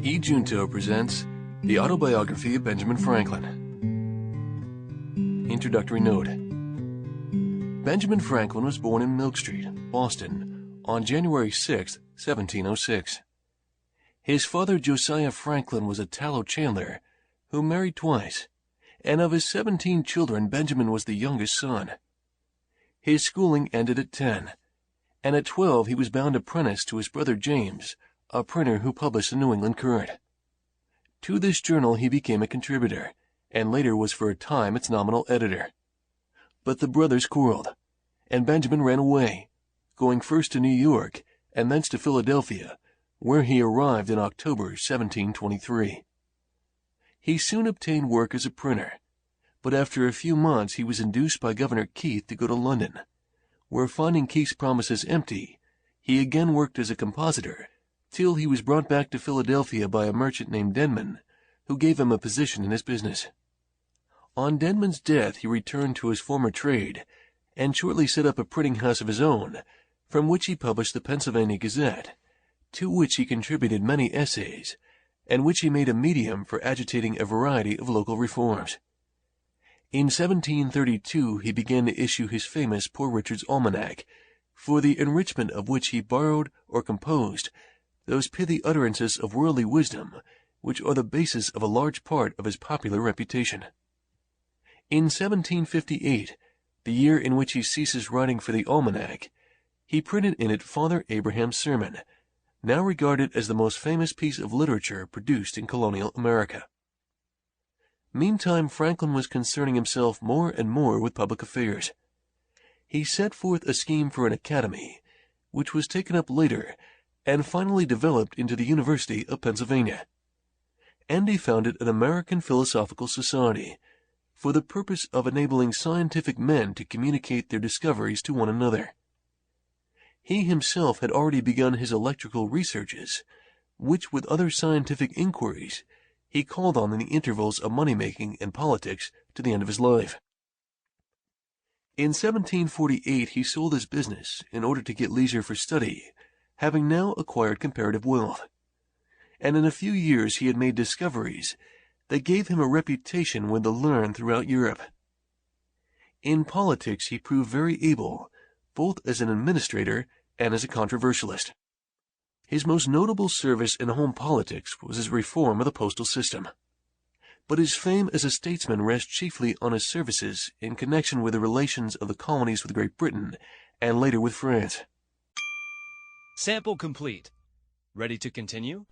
Ejunto presents The Autobiography of Benjamin Franklin. Introductory note. Benjamin Franklin was born in Milk Street, Boston, on January 6, 1706. His father, Josiah Franklin, was a tallow chandler who married twice, and of his 17 children, Benjamin was the youngest son. His schooling ended at 10, and at 12 he was bound apprentice to his brother James, a printer who published the New England Courant. To this journal he became a contributor, and later was for a time its nominal editor. But the brothers quarreled, and Benjamin ran away, going first to New York and thence to Philadelphia, where he arrived in October 1723. He soon obtained work as a printer, but after a few months he was induced by Governor Keith to go to London, where, finding Keith's promises empty, he again worked as a compositor, till he was brought back to Philadelphia by a merchant named Denman, who gave him a position in his business. On Denman's death he returned to his former trade, and shortly set up a printing house of his own, from which he published the Pennsylvania Gazette, to which he contributed many essays, and which he made a medium for agitating a variety of local reforms. In 1732 he began to issue his famous Poor Richard's Almanac, for the enrichment of which he borrowed or composed those pithy utterances of worldly wisdom which are the basis of a large part of his popular reputation. In 1758, the year in which he ceases writing for the Almanac, he printed in it Father Abraham's Sermon, now regarded as the most famous piece of literature produced in colonial America. Meantime, Franklin was concerning himself more and more with public affairs. He set forth a scheme for an academy, which was taken up later and finally developed into the University of Pennsylvania. And he founded an American Philosophical Society for the purpose of enabling scientific men to communicate their discoveries to one another. He himself had already begun his electrical researches, which, with other scientific inquiries, he called on in the intervals of money-making and politics to the end of his life. In 1748 he sold his business in order to get leisure for study, having now acquired comparative wealth, and in a few years he had made discoveries that gave him a reputation with the learned throughout Europe. In politics he proved very able, both as an administrator and as a controversialist. His most notable service in home politics was his reform of the postal system, but his fame as a statesman rests chiefly on his services in connection with the relations of the colonies with Great Britain and later with France. Sample complete. Ready to continue?